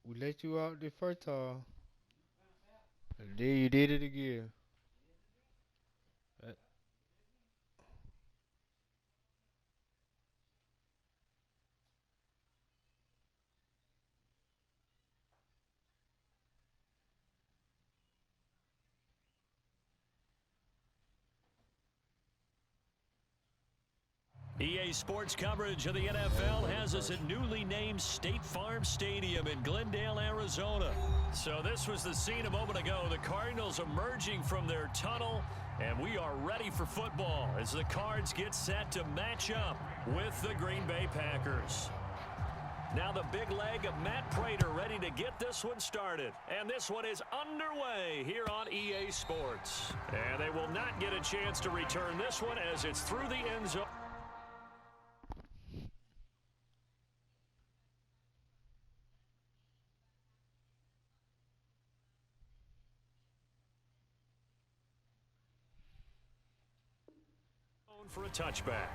We let you out the first time. And then you did it again. Uh, EA Sports coverage of the NFL has us at newly named State Farm Stadium in Glendale, Arizona. So this was the scene a moment ago. The Cardinals emerging from their tunnel, and we are ready for football as the Cards get set to match up with the Green Bay Packers. Now the big leg of Matt Prater ready to get this one started. And this one is underway here on EA Sports. And they will not get a chance to return this one as it's through the end zone. For a touchback.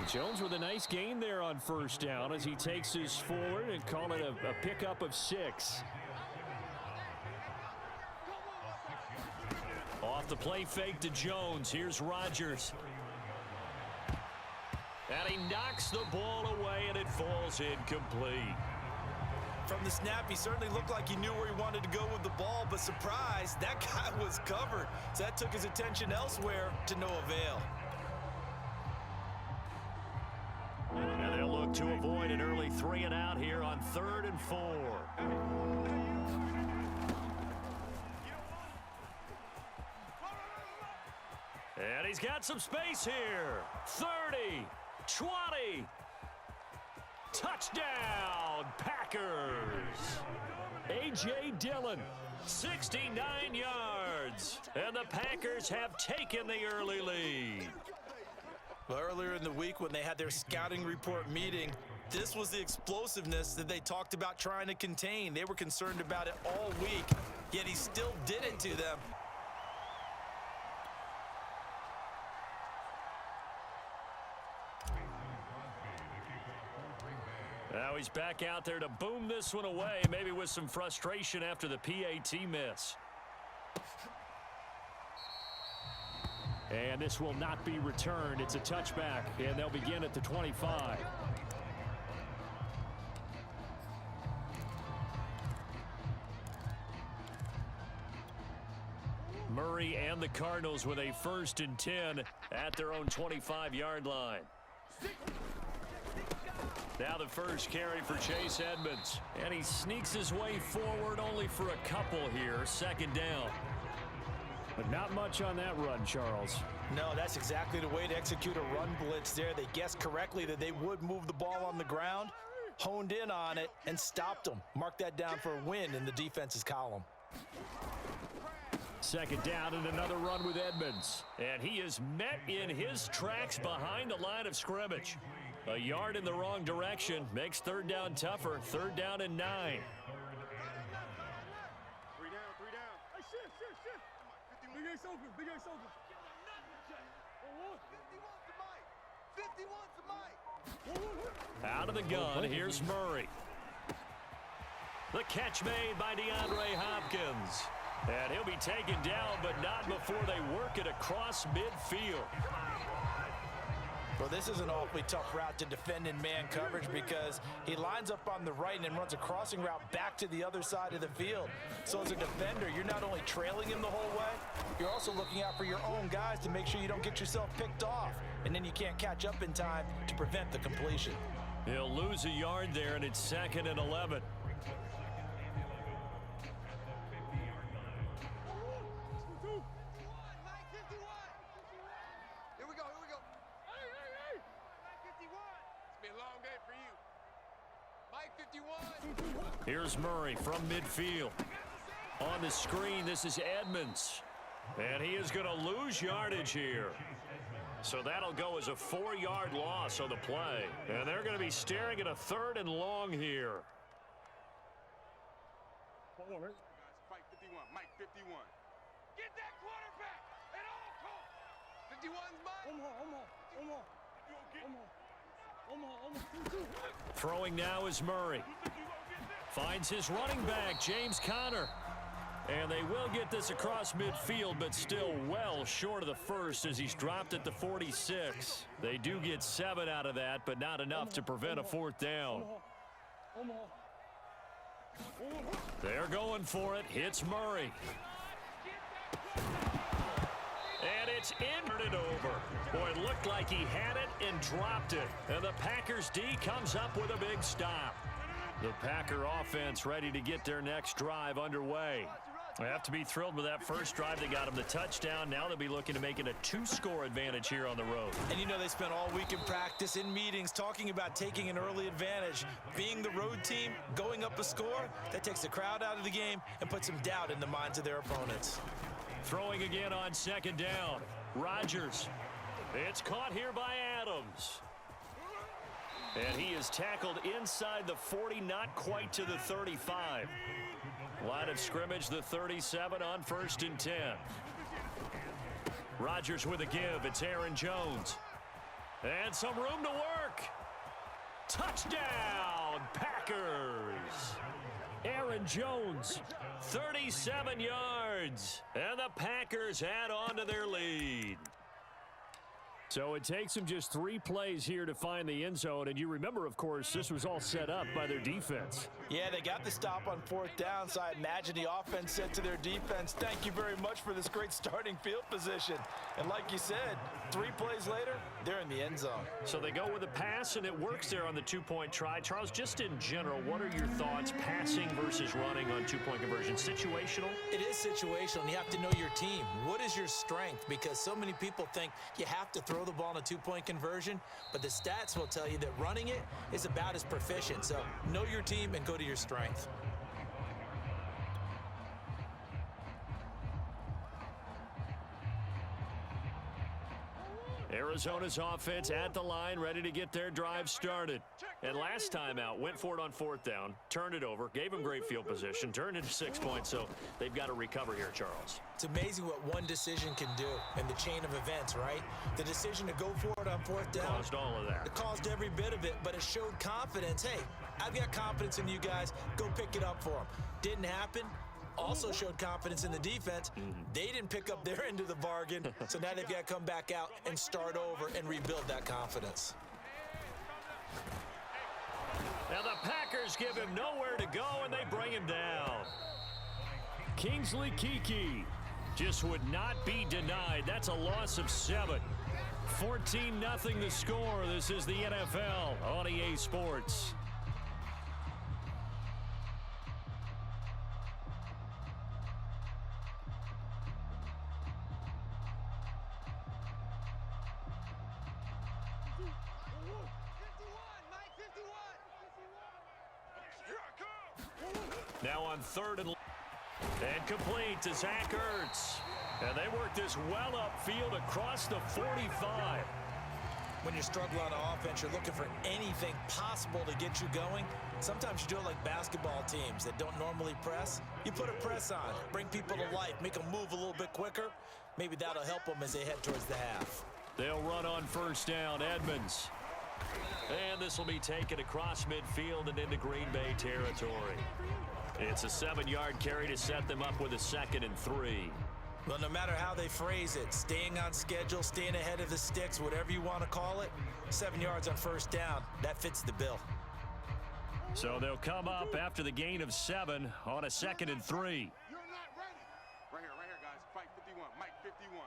Jones with a nice gain there on first down as he takes his forward and call it a pickup of 6. Off the play fake to Jones. Here's Rodgers. And he knocks the ball away and it falls incomplete. From the snap, he certainly looked like he knew where he wanted to go with the ball, but surprise, that guy was covered. So that took his attention elsewhere to no avail. And they'll look to avoid an early 3 and out here on 3rd and 4. And he's got some space here. 30, 20. Touchdown, Packers. A.J. Dillon, 69 yards. And the Packers have taken the early lead. Well, earlier in the week when they had their scouting report meeting, this was the explosiveness that they talked about trying to contain. They were concerned about it all week, yet he still did it to them. Now he's back out there to boom this one away, maybe with some frustration after the PAT miss. And this will not be returned. It's a touchback, and they'll begin at the 25. Murray and the Cardinals with a 1st and 10 at their own 25-yard line. Now the first carry for Chase Edmonds. And he sneaks his way forward only for a couple here. 2nd down. But not much on that run, Charles. No, that's exactly the way to execute a run blitz there. They guessed correctly that they would move the ball on the ground, honed in on it, and stopped them. Mark that down for a win in the defense's column. 2nd down and another run with Edmonds. And he is met in his tracks behind the line of scrimmage. A yard in the wrong direction makes 3rd down tougher. 3rd down and 9. 3 down, 3 down. Hey, shift. Big Ace open, Big Ace open. 51's the mic. Out of the gun, here's Murray. The catch made by DeAndre Hopkins. And he'll be taken down, but not before they work it across midfield. Well, this is an awfully tough route to defend in man coverage because he lines up on the right and then runs a crossing route back to the other side of the field. So as a defender, you're not only trailing him the whole way, you're also looking out for your own guys to make sure you don't get yourself picked off. And then you can't catch up in time to prevent the completion. He'll lose a yard there, and it's 2nd and 11. Here's Murray from midfield. On the screen, this is Edmonds. And he is going to lose yardage here. So that'll go as a 4-yard loss on the play. And they're going to be staring at a 3rd and long here. Hold on, right? Fight 51, Mike 51. Get that quarterback at all costs. 51's mine. Throwing now is Murray. Finds his running back, James Conner. And they will get this across midfield, but still well short of the first as he's dropped at the 46. They do get 7 out of that, but not enough to prevent a 4th down. They're going for it. Hits Murray. And it's in it over. Boy, it looked like he had it and dropped it. And the Packers D comes up with a big stop. The Packer offense ready to get their next drive underway. They have to be thrilled with that first drive. They got them the touchdown. Now they'll be looking to make it a 2-score advantage here on the road. And you know they spent all week in practice, in meetings, talking about taking an early advantage. Being the road team, going up a score, that takes the crowd out of the game and puts some doubt in the minds of their opponents. Throwing again on 2nd down. Rodgers. It's caught here by Adams. And he is tackled inside the 40, not quite to the 35. Line of scrimmage, the 37 on 1st and 10. Rodgers with a give. It's Aaron Jones. And some room to work. Touchdown, Packers. Aaron Jones, 37 yards. And the Packers add on to their lead. So it takes them just 3 plays here to find the end zone. And you remember, of course, this was all set up by their defense. Yeah, they got the stop on 4th down, so I imagine the offense said to their defense, thank you very much for this great starting field position. And like you said, 3 plays later, they're in the end zone. So they go with a pass, and it works there on the 2-point try. Charles, just in general, what are your thoughts passing versus running on 2-point conversion? Situational? It is situational, and you have to know your team. What is your strength? Because so many people think you have to throw the ball in a 2-point conversion, but the stats will tell you that running it is about as proficient. So know your team and go to your strength. Arizona's offense at the line, ready to get their drive started. And last time out, went for it on 4th down, turned it over, gave them great field position, turned it to 6 points, so they've got to recover here, Charles. It's amazing what one decision can do in the chain of events, right? The decision to go for it on 4th down. Caused all of that. It caused every bit of it, but it showed confidence. Hey, I've got confidence in you guys. Go pick it up for them. Didn't happen. Also showed confidence in the defense. They didn't pick up their end of the bargain, so now they've got to come back out and start over and rebuild that confidence. Now the Packers give him nowhere to go, and they bring him down. Kingsley Keke just would not be denied. That's a loss of 7. 14-0 the score. This is the NFL on EA Sports. Now on 3rd and complete to Zach Ertz. And they work this well upfield across the 45. When you struggle on offense, you're looking for anything possible to get you going. Sometimes you do it like basketball teams that don't normally press. You put a press on, bring people to life, make them move a little bit quicker. Maybe that'll help them as they head towards the half. They'll run on 1st down, Edmonds. And this will be taken across midfield and into Green Bay territory. It's a 7-yard carry to set them up with a 2nd and 3. Well, no matter how they phrase it, staying on schedule, staying ahead of the sticks, whatever you want to call it, 7 yards on 1st down, that fits the bill. So they'll come up after the gain of 7 on a 2nd and 3. You're not ready. Right here, guys. Fight 51, Mike 51.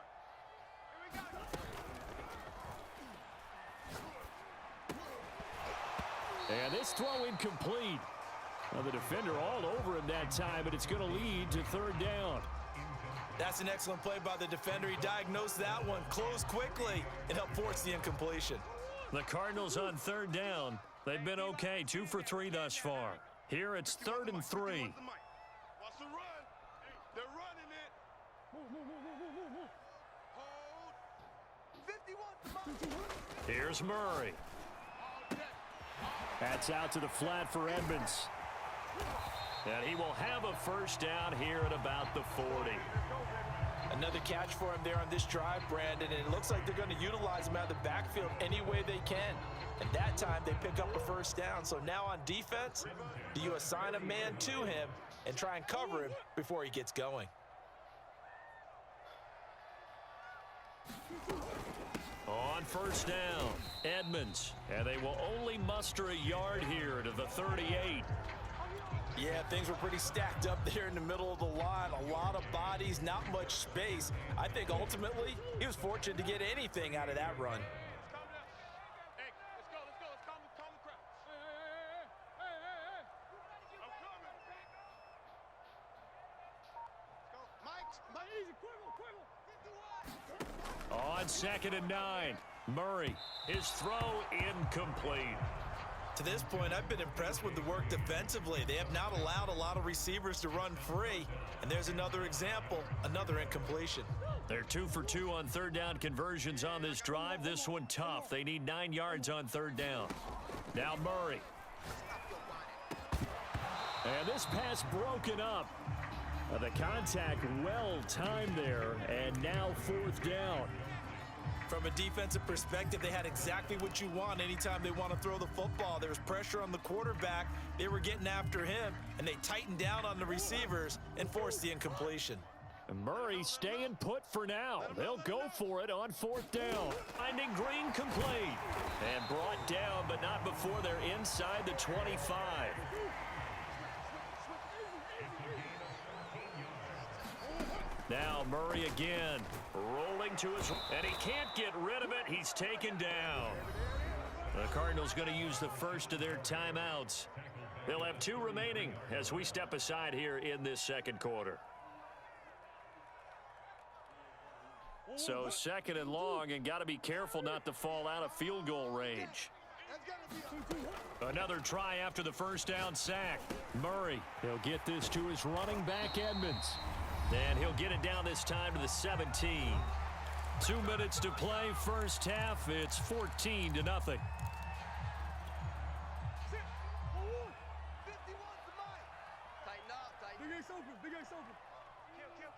Here we go. And this throw incomplete. Well, the defender all over him that time, but it's going to lead to 3rd down. That's an excellent play by the defender. He diagnosed that one, closed quickly, and helped force the incompletion. The Cardinals on 3rd down. They've been okay, 2 for 3 thus far. Here it's 3rd and 3. Watch the run. They're running it. Hold. Here's Murray. That's out to the flat for Edmonds. And he will have a first down here at about the 40. Another catch for him there on this drive, Brandon, and it looks like they're going to utilize him out of the backfield any way they can. And that time they pick up a first down. So now on defense, do you assign a man to him and try and cover him before he gets going? On first down, Edmonds, and they will only muster a yard here to the 38. Yeah, things were pretty stacked up there in the middle of the line. A lot of bodies, not much space. I think ultimately he was fortunate to get anything out of that run. On 2nd and 9, Murray, his throw incomplete. To this point, I've been impressed with the work defensively. They have not allowed a lot of receivers to run free. And there's another example, another incompletion. They're 2 for 2 on third down conversions on this drive. This one tough. They need 9 yards on third down. Now Murray. And this pass broken up. The contact well timed there, and now 4th down. From a defensive perspective, they had exactly what you want anytime they want to throw the football. There was pressure on the quarterback. They were getting after him, and they tightened down on the receivers and forced the incompletion. And Murray staying put for now. They'll go for it on 4th down. Finding Green complete. And brought down, but not before they're inside the 25. Now Murray again, rolling to his, and he can't get rid of it. He's taken down. The Cardinals going to use the first of their timeouts. They'll have 2 remaining as we step aside here in this second quarter. So 2nd and long, and got to be careful not to fall out of field goal range. Another try after the first down sack. Murray, he'll get this to his running back Edmonds. And he'll get it down this time to the 17. 2 minutes to play, first half. It's 14-0. Tighten up, tighten. Big Ace open, big Ace open.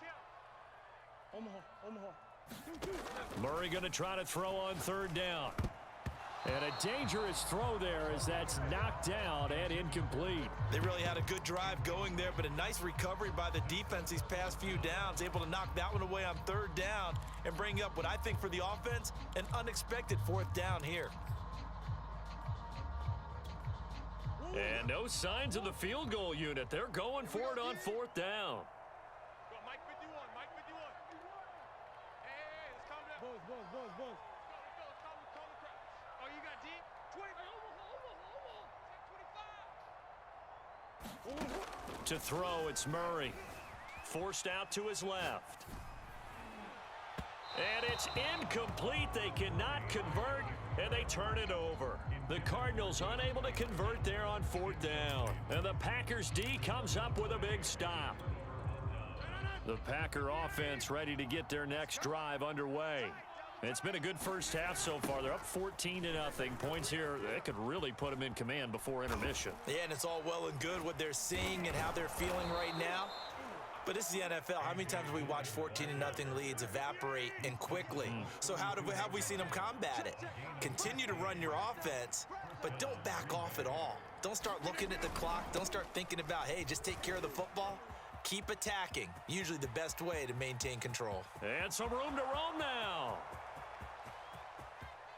Kill. Omaha. Murray going to try to throw on third down. And a dangerous throw there as that's knocked down and incomplete. They really had a good drive going there, but a nice recovery by the defense these past few downs, able to knock that one away on third down and bring up what I think for the offense, an unexpected 4th down here. And no signs of the field goal unit. They're going for it on 4th down. Mike 51, Mike 51. Hey, let's calm down. Buzz. Oh, you got deep? 20. To throw, it's Murray. Forced out to his left. And it's incomplete. They cannot convert, and they turn it over. The Cardinals unable to convert there on 4th down. And the Packers D comes up with a big stop. The Packer offense ready to get their next drive underway. It's been a good first half so far. They're up 14-0. Points here, that could really put them in command before intermission. Yeah, and it's all well and good what they're seeing and how they're feeling right now. But this is the NFL. How many times have we watched 14-0 leads evaporate and quickly? So how have we seen them combat it? Continue to run your offense, but don't back off at all. Don't start looking at the clock. Don't start thinking about, hey, just take care of the football. Keep attacking. Usually the best way to maintain control. And some room to roam now.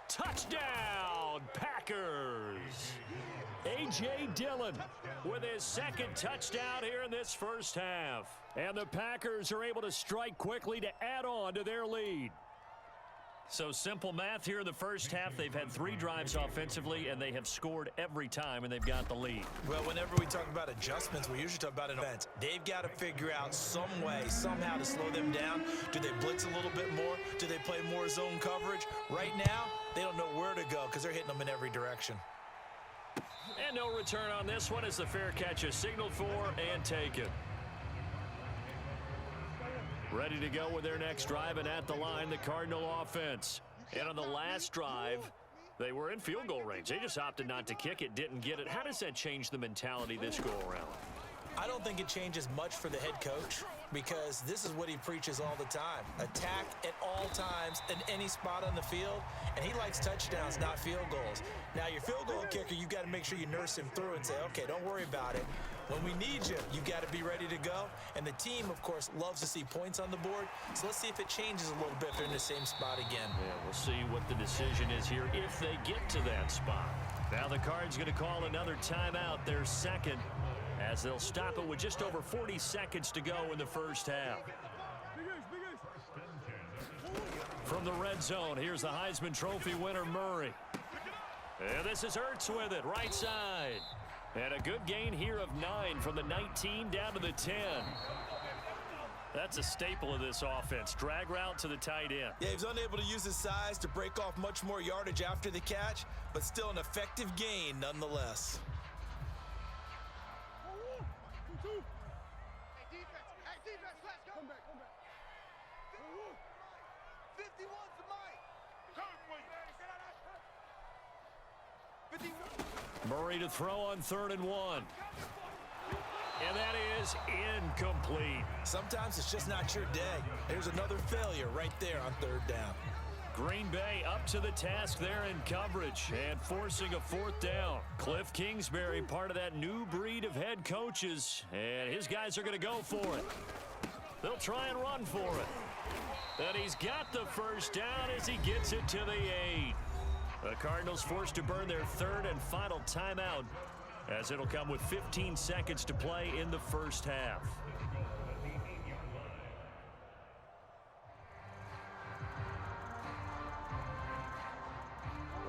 Touchdown, Packers! A.J. Dillon with his 2nd touchdown here in this first half. And the Packers are able to strike quickly to add on to their lead. So simple math here in the first half. They've had 3 drives offensively, and they have scored every time, and they've got the lead. Well, whenever we talk about adjustments, we usually talk about an offense. They've got to figure out some way, somehow to slow them down. Do they blitz a little bit more? Do they play more zone coverage? Right now, they don't know where to go because they're hitting them in every direction. And no return on this one as the fair catch is signaled for and taken. Ready to go with their next drive, and at the line, the Cardinal offense. And on the last drive, they were in field goal range. They just opted not to kick it, didn't get it. How does that change the mentality this go-around? I don't think it changes much for the head coach because this is what he preaches all the time. Attack at all times in any spot on the field, and he likes touchdowns, not field goals. Now, your field goal kicker, you got to make sure you nurse him through and say, okay, don't worry about it. When we need you, you got to be ready to go. And the team, of course, loves to see points on the board. So let's see if it changes a little bit if they're in the same spot again. Yeah, we'll see what the decision is here if they get to that spot. Now the Cards going to call another timeout, their second, as they'll stop it with just over 40 seconds to go in the first half. From the red zone, here's the Heisman Trophy winner, Murray. And this is Ertz with it, right side. And a good gain here of 9 from the 19 down to the 10. That's a staple of this offense. Drag route to the tight end. Yeah, he was unable to use his size to break off much more yardage after the catch, but still an effective gain nonetheless. Murray to throw on 3rd and 1. And that is incomplete. Sometimes it's just not your day. There's another failure right there on 3rd down. Green Bay up to the task there in coverage and forcing a 4th down. Cliff Kingsbury, part of that new breed of head coaches, and his guys are going to go for it. They'll try and run for it. And he's got the 1st down as he gets it to the 8. The Cardinals forced to burn their 3rd and final timeout, as it'll come with 15 seconds to play in the first half.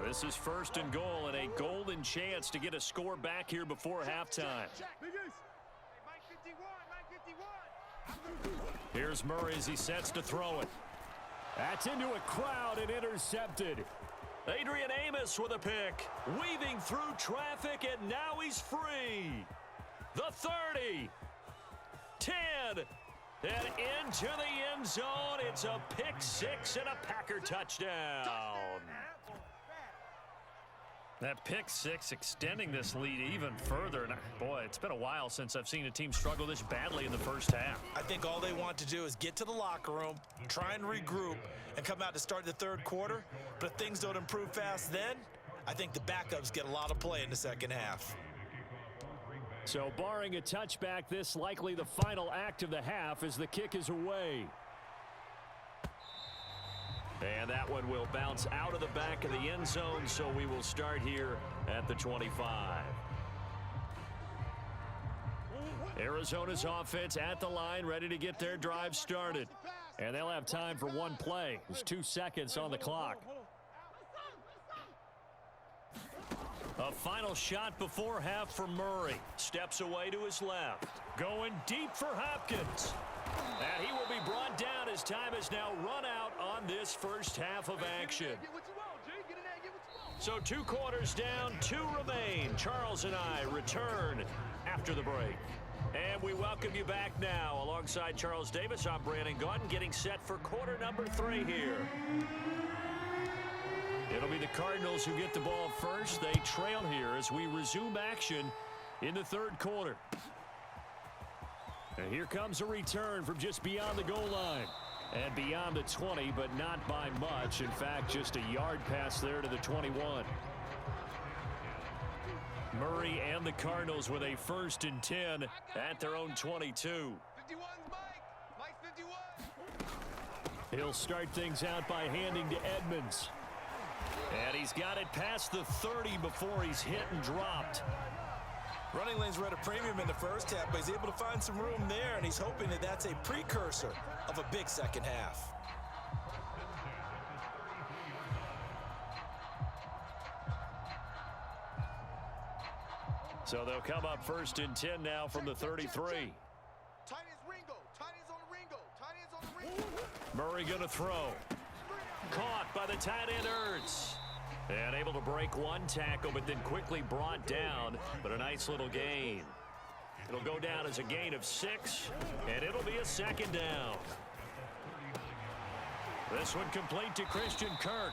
This is 1st and goal and a golden chance to get a score back here before halftime. Here's Murray as he sets to throw it. That's into a crowd and intercepted. Adrian Amos with a pick, weaving through traffic, and now he's free. The 30, 10, and into the end zone. It's a pick 6 and a Packer touchdown. That pick 6 extending this lead even further. And boy, it's been a while since I've seen a team struggle this badly in the first half. I think all they want to do is get to the locker room, try and regroup, and come out to start the 3rd quarter. But if things don't improve fast then, I think the backups get a lot of play in the second half. So barring a touchback, this likely the final act of the half as the kick is away. And that one will bounce out of the back of the end zone, so we will start here at the 25. Arizona's offense at the line, ready to get their drive started. And they'll have time for one play. There's 2 seconds on the clock. A final shot before half for Murray. Steps away to his left. Going deep for Hopkins. And he will be brought down as time has now run out on this first half of action. So 2 quarters down, 2 remain. Charles and I return after the break. And we welcome you back now. Alongside Charles Davis, I'm Brandon Gaudin, getting set for quarter number 3 here. It'll be the Cardinals who get the ball first. They trail here as we resume action in the 3rd quarter. And here comes a return from just beyond the goal line. And beyond the 20, but not by much. In fact, just a yard pass there to the 21. Murray and the Cardinals with a 1st and 10 at their own 22. He'll start things out by handing to Edmonds. And he's got it past the 30 before he's hit and dropped. Running lanes were at a premium in the first half, but he's able to find some room there, and he's hoping that that's a precursor of a big second half. So they'll come up 1st and 10 now from the 33. Murray going to throw. Caught by the tight end Ertz. And able to break 1 tackle, but then quickly brought down. But a nice little gain. It'll go down as a gain of 6, and it'll be a 2nd down. The This one complete to Christian Kirk.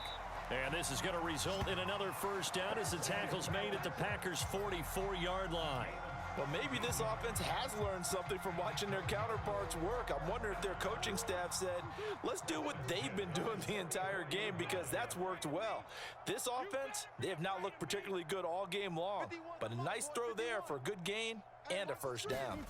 And this is going to result in another first down as the tackle's made at the Packers' 44-yard line. Well, maybe this offense has learned something from watching their counterparts work. I'm wondering if their coaching staff said, let's do what they've been doing the entire game, because that's worked well. This offense, they have not looked particularly good all game long, but a nice throw there for a good gain and a first down.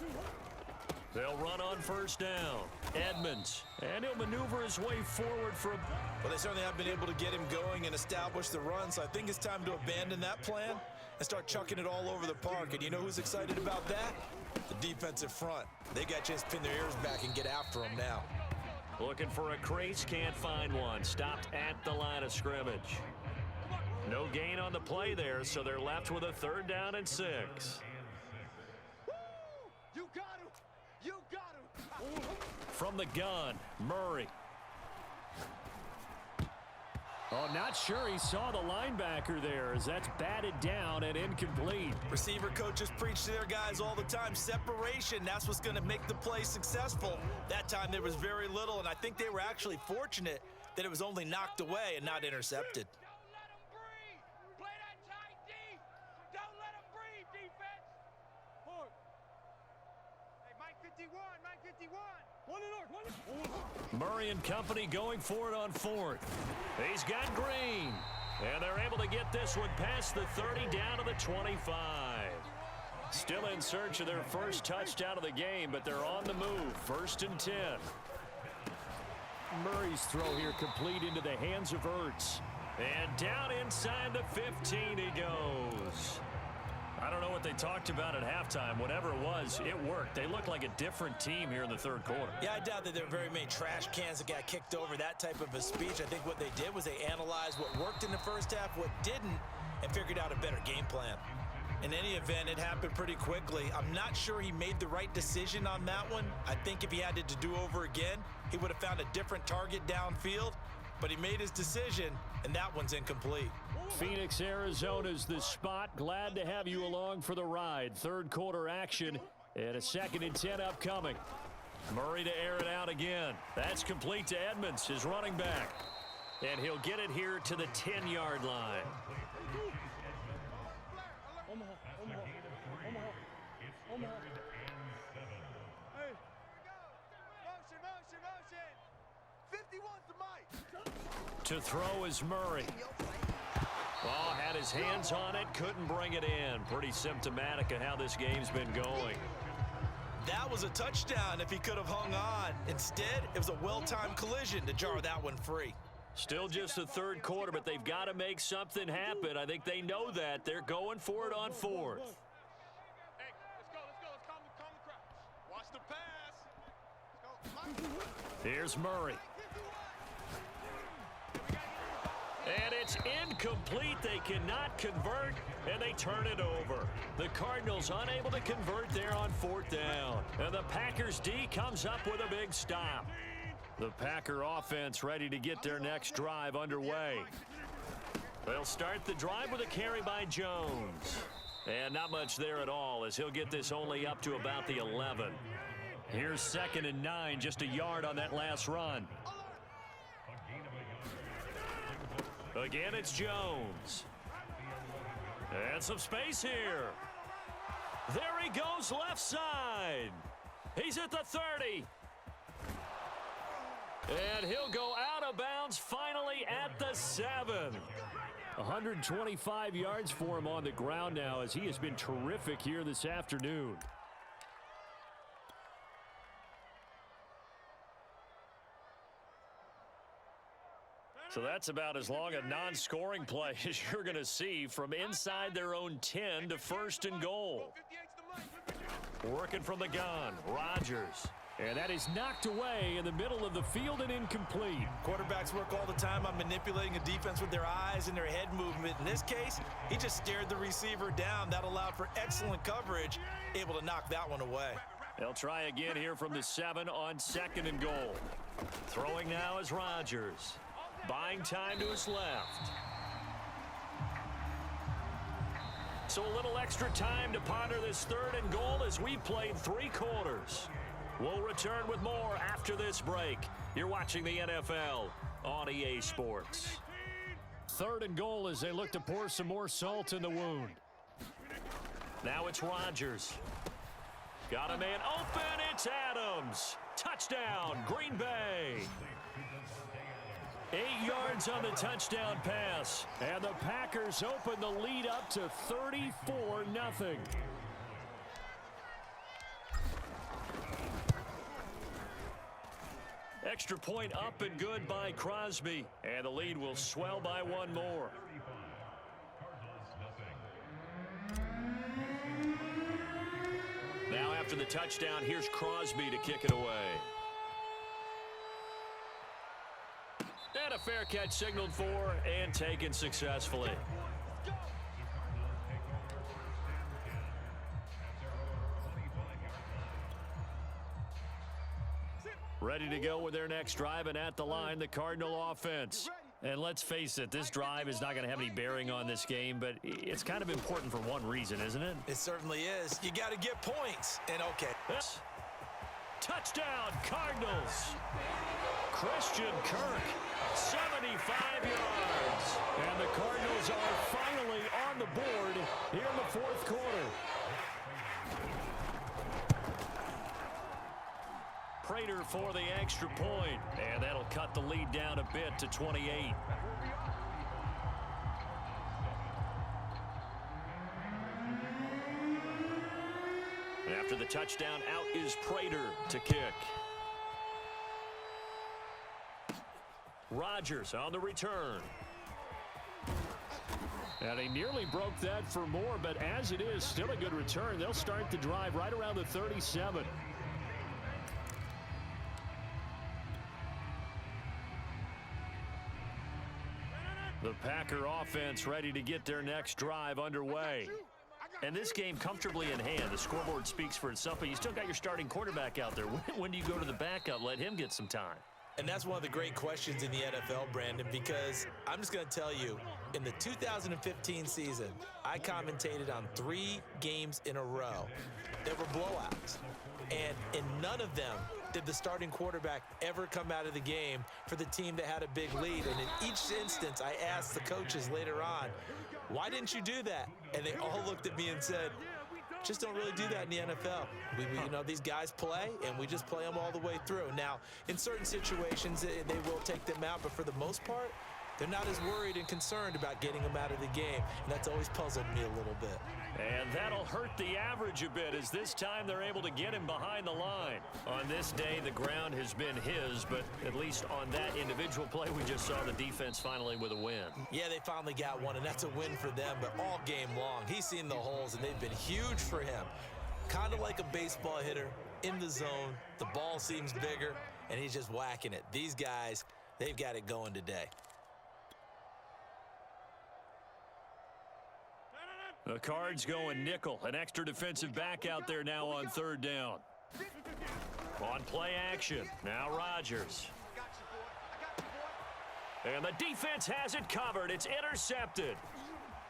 They'll run on first down. Edmonds, and he'll maneuver his way forward for a... Well, they certainly have been able to get him going and establish the run, so I think it's time to abandon that plan and start chucking it all over the park. And you know who's excited about that? The defensive front. They got a chance to pin their ears back and get after him now. Looking for a crease, can't find one. Stopped at the line of scrimmage. No gain on the play there, so they're left with a 3rd down and 6. You got him. You got him. From the gun, Murray. Oh, not sure he saw the linebacker there as that's batted down and incomplete. Receiver coaches preach to their guys all the time. Separation, that's what's going to make the play successful. That time there was very little, and I think they were actually fortunate that it was only knocked away and not intercepted. Don't let him breathe. Play that tight D. Don't let him breathe, defense. Hold. Hey, Mike 51, Mike 51. Murray and company going for it on 4th. He's got Green. And they're able to get this one past the 30 down to the 25. Still in search of their first touchdown of the game, but they're on the move. 1st and 10. Murray's throw here complete into the hands of Ertz. And down inside the 15 he goes. I don't know what they talked about at halftime. Whatever it was, it worked. They look like a different team here in the 3rd quarter. Yeah, I doubt that there are very many trash cans that got kicked over, that type of a speech. I think what they did was they analyzed what worked in the first half, what didn't, and figured out a better game plan. In any event, it happened pretty quickly. I'm not sure he made the right decision on that one. I think if he had to do over again, he would have found a different target downfield, but he made his decision, and that one's incomplete. Phoenix, Arizona's the spot. Glad to have you along for the ride. 3rd quarter action and a 2nd and 10 upcoming. Murray to air it out again. That's complete to Edmonds, his running back. And he'll get it here to the 10-yard line. Hey. Motion. 51's the mic. To throw is Murray. Oh, had his hands on it, couldn't bring it in. Pretty symptomatic of how this game's been going. That was a touchdown if he could have hung on. Instead, it was a well-timed collision to jar that one free. Still just the 3rd quarter, but they've got to make something happen. I think they know that. They're going for it on 4th. Hey, let's go. Let's calm the crowd. Watch the pass. Let's go. Here's Murray. And it's incomplete. They cannot convert, and they turn it over. The Cardinals unable to convert there on 4th down. And the Packers D comes up with a big stop. The Packer offense ready to get their next drive underway. They'll start the drive with a carry by Jones. And not much there at all, as he'll get this only up to about the 11. Here's 2nd and 9, just a yard on that last run. Again, it's Jones. And some space here. There he goes, left side. He's at the 30. And he'll go out of bounds finally at the 7. 125 yards for him on the ground now, as he has been terrific here this afternoon. So that's about as long a non-scoring play as you're going to see from inside their own 10 to 1st and goal. Working from the gun, Rodgers. And that is knocked away in the middle of the field and incomplete. Quarterbacks work all the time on manipulating a defense with their eyes and their head movement. In this case, he just stared the receiver down. That allowed for excellent coverage, able to knock that one away. They'll try again here from the 7 on 2nd and goal. Throwing now is Rodgers. Buying time to his left. So a little extra time to ponder this 3rd and goal as we played 3 quarters. We'll return with more after this break. You're watching the NFL on EA Sports. 3rd and goal as they look to pour some more salt in the wound. Now it's Rodgers. Got a man open. It's Adams. Touchdown, Green Bay. 8 yards on the touchdown pass. And the Packers open the lead up to 34-0. Extra point up and good by Crosby. And the lead will swell by 1 more. Now after the touchdown, here's Crosby to kick it away. And a fair catch signaled for and taken successfully. Ready to go with their next drive, and at the line, the Cardinal offense. And let's face it, this drive is not going to have any bearing on this game, but it's kind of important for one reason, isn't it? It certainly is. You got to get points. And okay. Touchdown, Cardinals. Christian Kirk, 75 yards. And the Cardinals are finally on the board here in the 4th quarter. Prater for the extra point, and that'll cut the lead down a bit to 28. And after the touchdown, out is Prater to kick. Rodgers on the return. And he nearly broke that for more, but as it is, still a good return. They'll start the drive right around the 37. The Packer offense ready to get their next drive underway. And this game comfortably in hand. The scoreboard speaks for itself, but you still got your starting quarterback out there. When do you go to the backup? Let him get some time. And that's one of the great questions in the NFL, Brandon, because I'm just going to tell you, in the 2015 season, I commentated on 3 games in a row that were blowouts. And in none of them did the starting quarterback ever come out of the game for the team that had a big lead. And in each instance, I asked the coaches later on, why didn't you do that? And they all looked at me and said, just don't really do that in the NFL. You know, these guys play, and we just play them all the way through. Now, in certain situations, they will take them out, but for the most part, they're not as worried and concerned about getting them out of the game, and that's always puzzled me a little bit. And that'll hurt the average a bit, as this time they're able to get him behind the line. On this day, the ground has been his, but at least on that individual play, we just saw the defense finally with a win. Yeah, they finally got one, and that's a win for them, but all game long, he's seen the holes, and they've been huge for him. Kind of like a baseball hitter in the zone. The ball seems bigger, and he's just whacking it. These guys, they've got it going today. The Cards going nickel. An extra defensive back out there now on 3rd down. On play action. Now Rodgers. And the defense has it covered. It's intercepted.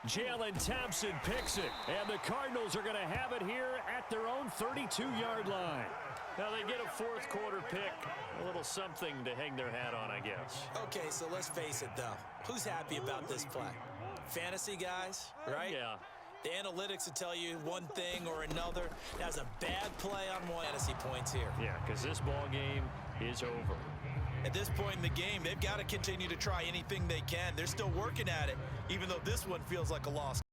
Jalen Thompson picks it. And the Cardinals are going to have it here at their own 32-yard line. Now they get a 4th quarter pick. A little something to hang their hat on, I guess. Okay, so let's face it, though. Who's happy about this play? Fantasy guys, right? Yeah. The analytics will tell you one thing or another. That's a bad play on one. Fantasy points here. Yeah, because this ball game is over. At this point in the game, they've got to continue to try anything they can. They're still working at it, even though this one feels like a lost